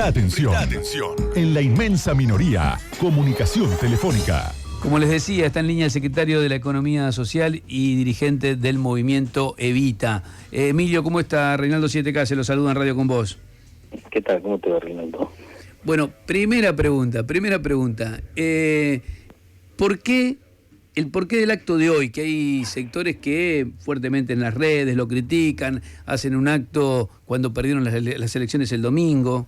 Atención. En la inmensa minoría, comunicación telefónica. Como les decía, está en línea el secretario de la Economía Social y dirigente del movimiento Evita. Emilio, ¿cómo está? Reinaldo 7K, se lo saluda en Radio con vos. ¿Qué tal? ¿Cómo te va, Reinaldo? Bueno, primera pregunta. ¿Por qué del acto de hoy? Que hay sectores que fuertemente en las redes lo critican, hacen un acto cuando perdieron las elecciones el domingo.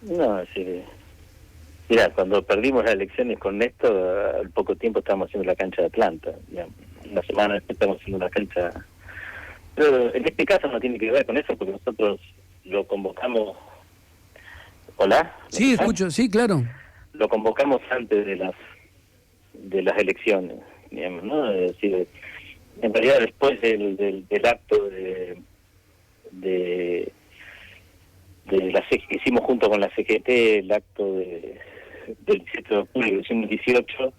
No, sí. Mira, cuando perdimos las elecciones con Néstor, al poco tiempo estábamos haciendo la cancha de Atlanta. Digamos. Una semana después estamos haciendo una cancha. Pero en este caso no tiene que ver con eso, porque nosotros lo convocamos. ¿Hola? Sí, escucho, sí, claro. Lo convocamos antes de las elecciones, digamos, ¿no? Es decir, en realidad después del acto de la que hicimos junto con la CGT, el acto del 17 de octubre del 2018,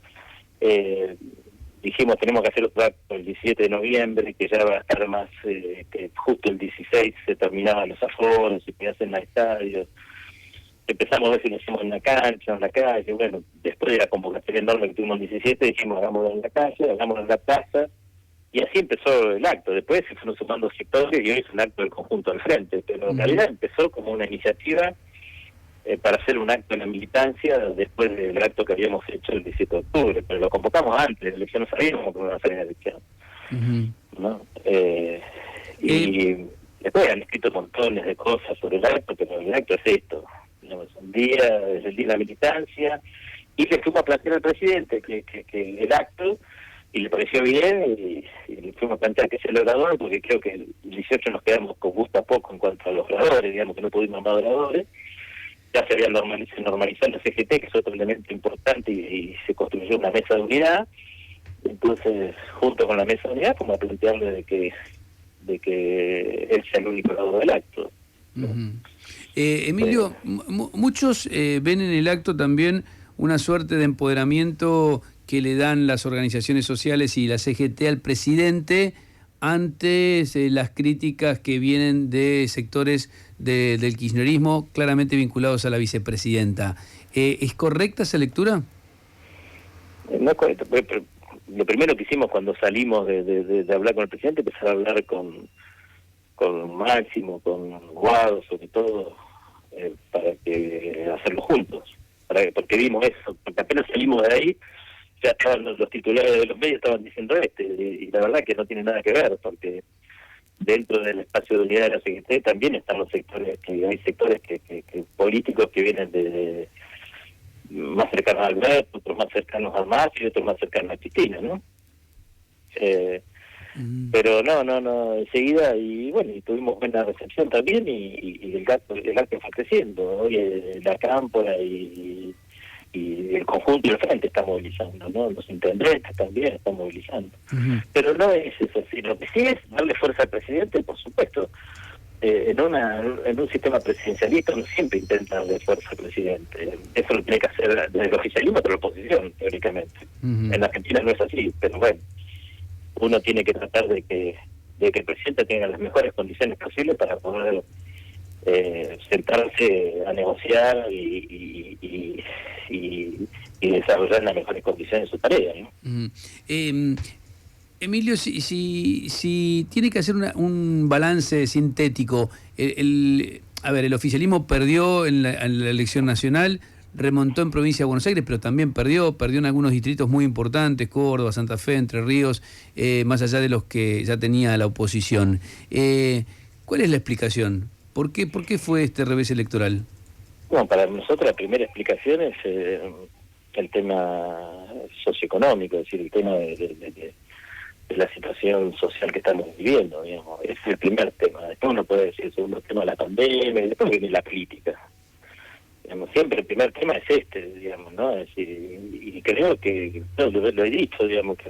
dijimos tenemos que hacer otro acto el 17 de noviembre, que ya va a estar más, que justo el 16 se terminaban los aforos, se podía hacer en los estadios. Empezamos a ver si lo hicimos en la cancha, en la calle. Bueno, después de la convocatoria enorme que tuvimos el 17, dijimos hagámoslo en la calle, hagámoslo en la plaza, y así empezó el acto. Después se fueron sumando sectores y hoy es un acto del conjunto del frente, pero en realidad empezó como una iniciativa para hacer un acto en la militancia después del acto que habíamos hecho el 17 de octubre, pero lo convocamos antes de la elección, no sabíamos cómo iba a ser la elección. ¿No? Y después han escrito montones de cosas sobre el acto, pero el acto es esto. Un día, desde el día de la militancia, y le fuimos a plantear al presidente que el acto, y le pareció bien, y le fuimos a plantear que es el orador, porque creo que el 18 nos quedamos con gusto a poco en cuanto a los oradores, digamos que no pudimos más oradores. Ya se había normalizado la CGT, que es otro elemento importante, y se construyó una mesa de unidad. Entonces, junto con la mesa de unidad, como a plantearle de que él sea el único orador del acto. Emilio, muchos ven en el acto también una suerte de empoderamiento que le dan las organizaciones sociales y la CGT al presidente ante las críticas que vienen de sectores del kirchnerismo claramente vinculados a la vicepresidenta. ¿Es correcta esa lectura? No es correcto. Lo primero que hicimos cuando salimos de hablar con el presidente, empezar a hablar con Máximo, con Guado, sobre todo, para que hacerlo juntos, porque vimos eso, porque apenas salimos de ahí, ya estaban los titulares de los medios estaban diciendo y la verdad que no tiene nada que ver, porque dentro del espacio de unidad de la CGT también están los sectores, que hay sectores que políticos que vienen de más cercanos a Alberto, otros más cercanos a Massa y otros más cercanos a Cristina, ¿no? Pero no, enseguida, y bueno, y tuvimos buena recepción también, y el acto fue creciendo. Hoy la cámpora y el conjunto y el frente está movilizando, ¿no? Los intendentes también están movilizando. Pero no es eso, sino que sí es darle fuerza al presidente, por supuesto. En un sistema presidencialista uno siempre intenta darle fuerza al presidente. Eso lo tiene que hacer desde el oficialismo hasta la oposición, teóricamente. En Argentina no es así, pero bueno. Uno tiene que tratar de que el presidente tenga las mejores condiciones posibles para poder sentarse a negociar y desarrollar en las mejores condiciones su tarea, ¿no? Emilio, si tiene que hacer un balance sintético, el oficialismo perdió en la elección nacional, remontó en provincia de Buenos Aires, pero también perdió en algunos distritos muy importantes, Córdoba, Santa Fe, Entre Ríos, más allá de los que ya tenía la oposición. ¿Cuál es la explicación? ¿Por qué fue este revés electoral? Bueno, para nosotros la primera explicación es el tema socioeconómico, es decir, el tema de la situación social que estamos viviendo, digamos. Es el primer tema. Después uno puede decir el segundo tema, la pandemia, y después viene la política. Digamos, siempre el primer tema es digamos, ¿no? Es decir, y creo que, lo he dicho, digamos, que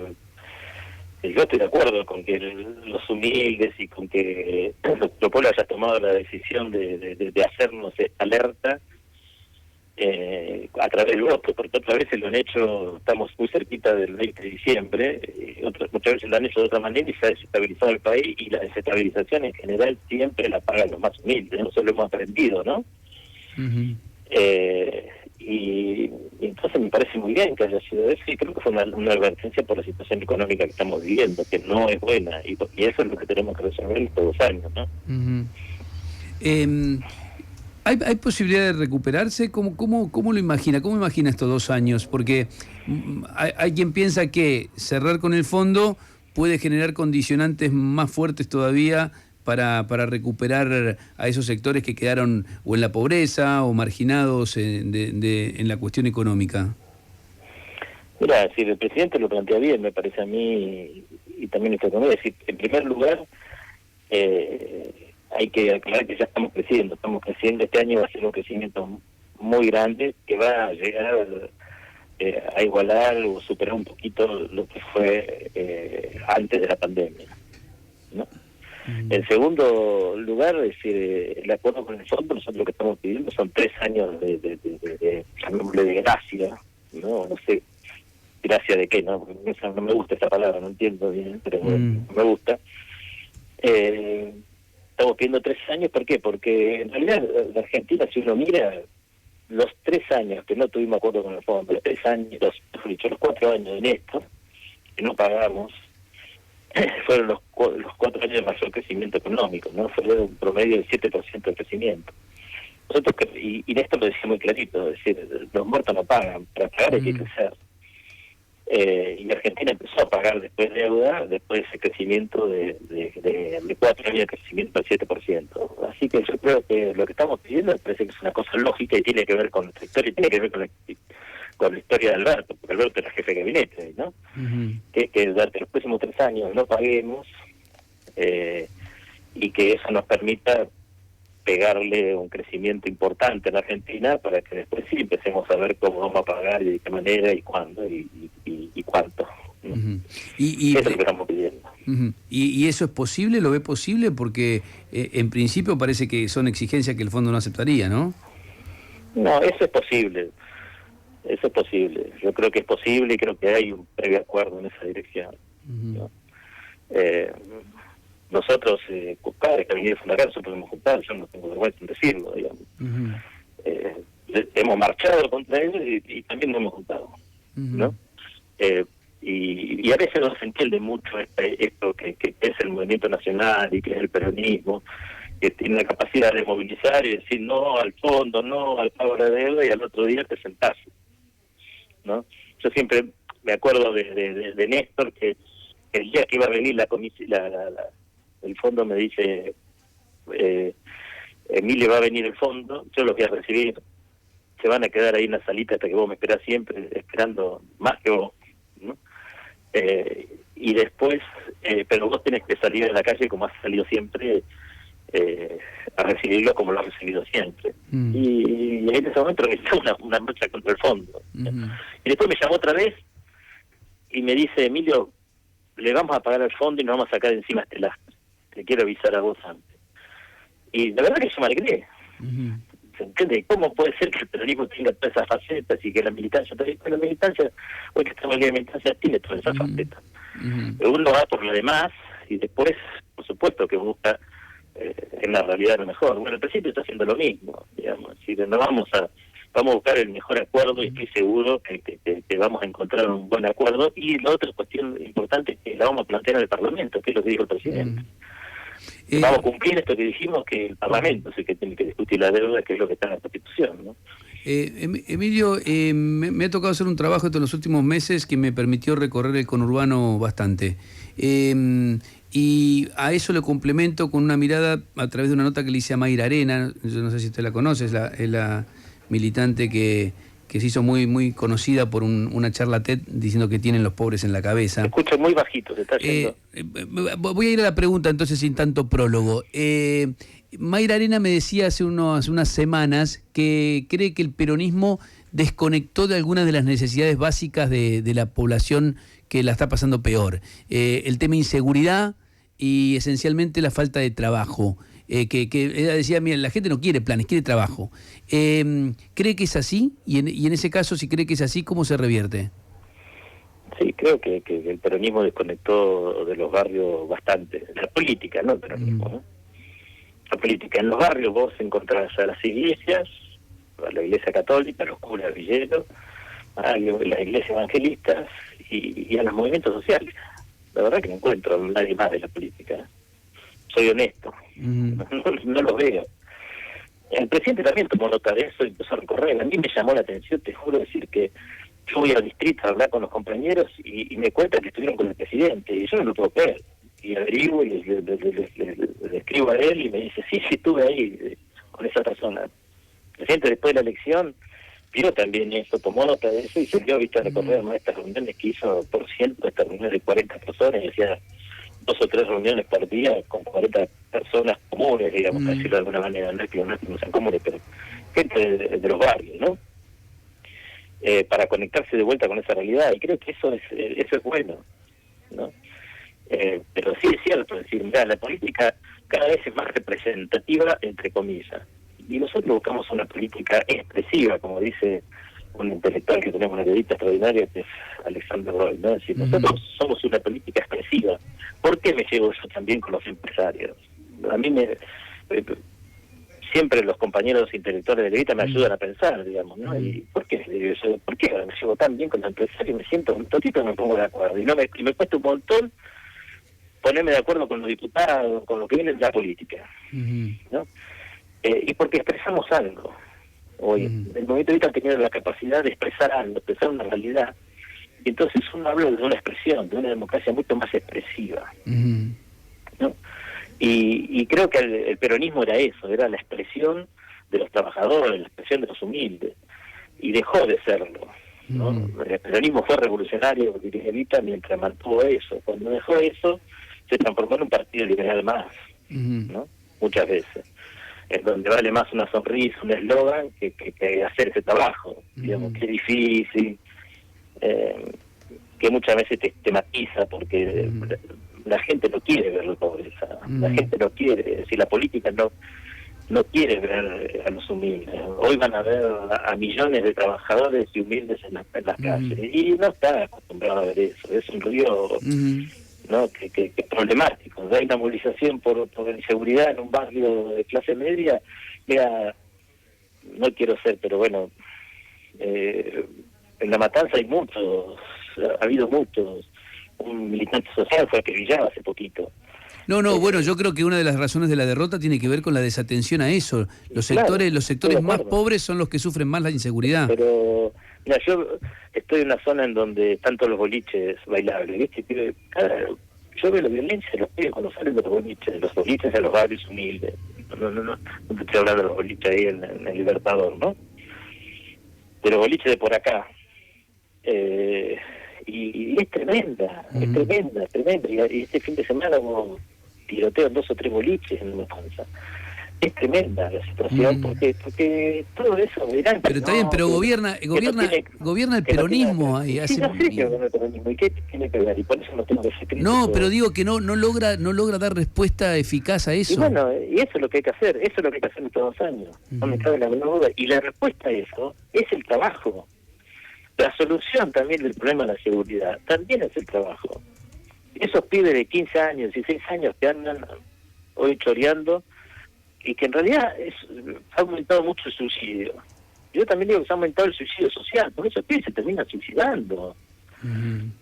yo estoy de acuerdo con que los humildes y con que nuestro pueblo haya tomado la decisión de hacernos esta alerta, a través del voto, porque otras veces lo han hecho, estamos muy cerquita del 20 de diciembre, muchas veces lo han hecho de otra manera y se ha desestabilizado el país, y la desestabilización en general siempre la pagan los más humildes, nosotros lo hemos aprendido, ¿no? Ujú. Y entonces me parece muy bien que haya sido eso, y creo que fue una advertencia por la situación económica que estamos viviendo, que no es buena, y eso es lo que tenemos que resolver todos los años, ¿no? Ujú. ¿Hay posibilidad de recuperarse? ¿Cómo lo imagina? ¿Cómo imagina estos 2 años? Porque hay quien piensa que cerrar con el fondo puede generar condicionantes más fuertes todavía para recuperar a esos sectores que quedaron o en la pobreza o marginados en la cuestión económica. Mira, si el presidente lo plantea bien, me parece a mí, y también nuestra economía, es decir, en primer lugar, hay que aclarar que ya estamos creciendo, este año va a ser un crecimiento muy grande que va a llegar a igualar o superar un poquito lo que fue antes de la pandemia, ¿no? En segundo lugar, es decir, el acuerdo con el fondo, nosotros lo que estamos pidiendo son 3 años llamémosle de gracia, ¿no? No sé, gracia de qué, ¿no? No me gusta esa palabra, no entiendo bien, pero bueno, me gusta. Estamos pidiendo 3 años, ¿por qué? Porque en realidad la Argentina, si uno mira, los 3 años que no tuvimos acuerdo con el fondo, los 4 años de Néstor, que no pagamos, fueron los 4 años de mayor crecimiento económico, ¿no? Fue un promedio del 7% de crecimiento. Nosotros, y Néstor lo decía muy clarito, es decir, los muertos no pagan, para pagar hay que crecer. Y Argentina empezó a pagar después deuda, después de ese crecimiento de 4 años de crecimiento al 7%. Así que yo creo que lo que estamos pidiendo me parece que es una cosa lógica y tiene que ver con nuestra historia, y tiene que ver con la historia de Alberto, porque Alberto era jefe de gabinete, ¿no? Que durante los próximos 3 años no paguemos, y que eso nos permita pegarle un crecimiento importante en Argentina para que después sí empecemos a ver cómo vamos a pagar y de qué manera y cuándo y cuánto. Eso es lo que estamos pidiendo. ¿Y eso es posible? ¿Lo ve posible? Porque en principio parece que son exigencias que el fondo no aceptaría, ¿no? No, eso es posible. Eso es posible. Yo creo que es posible y creo que hay un previo acuerdo en esa dirección, ¿no? Nosotros, cada vez que viene a la nosotros podemos juntar, yo no tengo vergüenza en decirlo, digamos. Hemos marchado contra ellos y también nos hemos juntado, ¿no? Y a veces no se entiende mucho esto que es el movimiento nacional y que es el peronismo, que tiene la capacidad de movilizar y decir no al fondo, no al pago de la deuda, y al otro día presentarse, ¿no? Yo siempre me acuerdo de Néstor, que el día que iba a venir el fondo me dice, Emilio, va a venir el fondo, yo los voy a recibir, se van a quedar ahí en la salita hasta que vos me esperás siempre, esperando más que vos, ¿no? Y después, pero vos tenés que salir a la calle como has salido siempre, a recibirlo como lo has recibido siempre. Y en ese momento organizó una marcha contra el fondo. Y después me llamó otra vez y me dice, Emilio, le vamos a pagar al fondo y nos vamos a sacar de encima este lastre. Te quiero avisar a vos antes. Y la verdad que yo me alegré. ¿Se entiende? ¿Cómo puede ser que el peronismo tenga todas esas facetas y que la militancia, hoy que estamos en la militancia, tiene todas esas facetas? Uno va por lo demás y después, por supuesto, que busca en la realidad lo mejor. Bueno, el presidente está haciendo lo mismo, digamos. Si no vamos a buscar el mejor acuerdo y estoy seguro que vamos a encontrar un buen acuerdo. Y la otra cuestión importante es que la vamos a plantear en el Parlamento, que es lo que dijo el presidente. Vamos a cumplir esto que dijimos, que el Parlamento es el que tiene que discutir la deuda, que es lo que está en la Constitución, ¿no? Emilio, me ha tocado hacer un trabajo en los últimos meses que me permitió recorrer el conurbano bastante. Y a eso lo complemento con una mirada a través de una nota que le hice a Mayra Arena, yo no sé si usted la conoce, es la militante que se hizo muy conocida por una charla TED diciendo que tienen los pobres en la cabeza. Te escucho muy bajito, se está yendo. Voy a ir a la pregunta entonces sin tanto prólogo. Mayra Arena me decía hace unas semanas que cree que el peronismo desconectó de algunas de las necesidades básicas de la población que la está pasando peor. El tema inseguridad y esencialmente la falta de trabajo. que ella decía, mira, la gente no quiere planes, quiere trabajo. ¿Cree que es así? Y en ese caso, si cree que es así, ¿cómo se revierte? Sí, creo que el peronismo desconectó de los barrios bastante. La política, no el peronismo, ¿no? La política. En los barrios vos encontrás a las iglesias, a la iglesia católica, a los curas villeros, a las iglesias evangelistas y a los movimientos sociales. La verdad que no encuentro a nadie más de la política. Soy honesto. No los veo. El presidente también tomó nota de eso y empezó a recorrer. A mí me llamó la atención, te juro, decir que yo voy al distrito a hablar con los compañeros y me cuentan que estuvieron con el presidente, y yo no lo puedo creer. Y averiguo y le escribo a él y me dice, sí, estuve ahí con esa persona. El presidente, después de la elección, vio también eso, tomó nota de eso y se dio, viste, a recorrer estas reuniones que hizo por ciento, estas reuniones de 40 personas, y hacía 2 o 3 reuniones por día con 40 personas comunes, digamos, para decirlo de alguna manera, no es que no sean comunes, pero gente de los barrios, ¿no? Para conectarse de vuelta con esa realidad, y creo que eso es bueno, ¿no? Pero sí es cierto, es decir, mira, la política cada vez es más representativa, entre comillas, y nosotros buscamos una política expresiva, como dice un intelectual que tenemos, una periodista extraordinaria, que es Alexander Roy, ¿no? Es decir, nosotros somos una política expresiva. ¿Por qué me llevo eso también con los empresarios? A mí siempre los compañeros intelectuales de Levita me ayudan a pensar, digamos, ¿no? ¿Y por qué ahora me llevo tan bien con los empresarios y me siento un totito, me pongo de acuerdo? Y me cuesta un montón ponerme de acuerdo con los diputados, con lo que viene de la política, ¿no? Y porque expresamos algo. Hoy el movimiento Evita ha tenido la capacidad de expresar algo, expresar una realidad, y entonces uno habla de una expresión, de una democracia mucho más expresiva, ¿no? Y creo que el peronismo era eso, era la expresión de los trabajadores, la expresión de los humildes, y dejó de serlo, ¿no? El peronismo fue revolucionario, diría Evita, mientras mantuvo eso. Cuando dejó eso, se transformó en un partido liberal más, ¿no? Muchas veces, en donde vale más una sonrisa, un eslogan, que hacer ese trabajo, digamos, que es difícil, que muchas veces te estigmatiza, porque la gente no quiere ver la pobreza, la gente no quiere, es decir, la política no quiere ver a los humildes. Hoy van a ver a millones de trabajadores y humildes en las calles, y no está acostumbrado a ver eso, es un río, ¿no? que es problemático. Hay una movilización por la inseguridad en un barrio de clase media. Mira, no quiero ser, pero bueno, en La Matanza ha habido muchos. Un militante social fue acribillado hace poquito. Bueno, yo creo que una de las razones de la derrota tiene que ver con la desatención a eso. Los sectores más pobres son los que sufren más la inseguridad. Pero mira, yo estoy en una zona en donde están todos los boliches bailables, ¿viste? Yo veo la violencia de los pibes cuando salen de los boliches a los barrios humildes. No te estoy hablando de los boliches ahí en el Libertador, ¿no? De los boliches de por acá. Y es tremenda, y este fin de semana hubo tiroteo en 2 o 3 boliches en La Matanza. Es tremenda la situación, porque todo eso verán. Pero está bien, pero gobierna el peronismo ahí. Sí, no sé que gobierna el peronismo, ¿y qué tiene que ver? Y por eso no tengo que ser crítico. No, pero digo que no logra dar respuesta eficaz a eso. Y bueno, y eso es lo que hay que hacer, en todos los años, no me cabe la menor duda. Y la respuesta a eso es el trabajo. La solución también del problema de la seguridad también es el trabajo. Esos pibes de 15 años, 16 años que andan hoy choreando, y que en realidad ha aumentado mucho el suicidio. Yo también digo que se ha aumentado el suicidio social, porque esos pibes se terminan suicidando.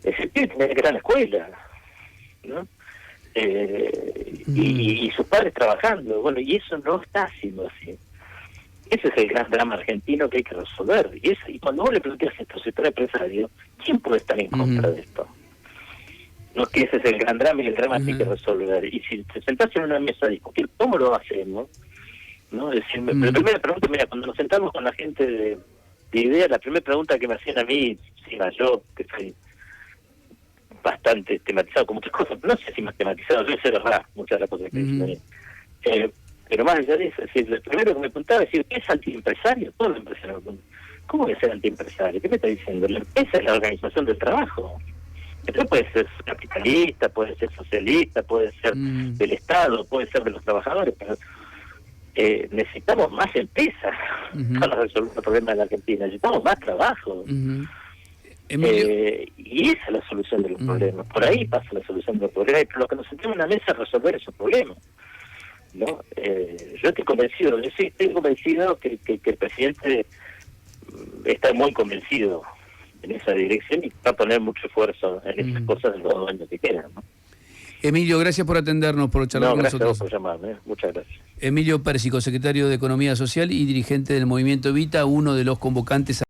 Ese pibe tiene que ir a la escuela, ¿no? Y sus padres trabajando. Bueno, y eso no está siendo así. Ese es el gran drama argentino que hay que resolver. Y cuando vos le planteas esto al sector empresario, ¿quién puede estar en contra de esto? No, que ese es el gran drama, y el drama que hay que resolver. Y si te sentás en una mesa a discutir cómo lo hacemos, ¿no? Es decir, la primera pregunta, mira, cuando nos sentamos con la gente de IDEA, la primera pregunta que me hacían a mí, yo, que soy bastante tematizado con muchas cosas, no sé si más tematizado, yo sé verdad, muchas de las cosas que dicen pero más allá de eso, es decir, lo primero que me preguntaba es decir, ¿qué es antiempresario? Todos los empresarios. ¿Cómo que ser antiempresario? ¿Qué me está diciendo? La empresa es la organización del trabajo. Entonces puede ser capitalista, puede ser socialista, puede ser del Estado, puede ser de los trabajadores, pero necesitamos más empresas para resolver los problemas de la Argentina, necesitamos más trabajo. Y esa es la solución de los problemas, por ahí pasa la solución de los problemas, pero lo que nos sentamos en la mesa es resolver esos problemas, ¿no? Yo estoy convencido, estoy convencido que el presidente está muy convencido en esa dirección y va a poner mucho esfuerzo en esas cosas en los 2 años que quedan, ¿no? Emilio, gracias por atendernos, por charlar con nosotros. Gracias por llamarme, muchas gracias. Emilio Pérsico, secretario de Economía Social y dirigente del Movimiento Evita, uno de los convocantes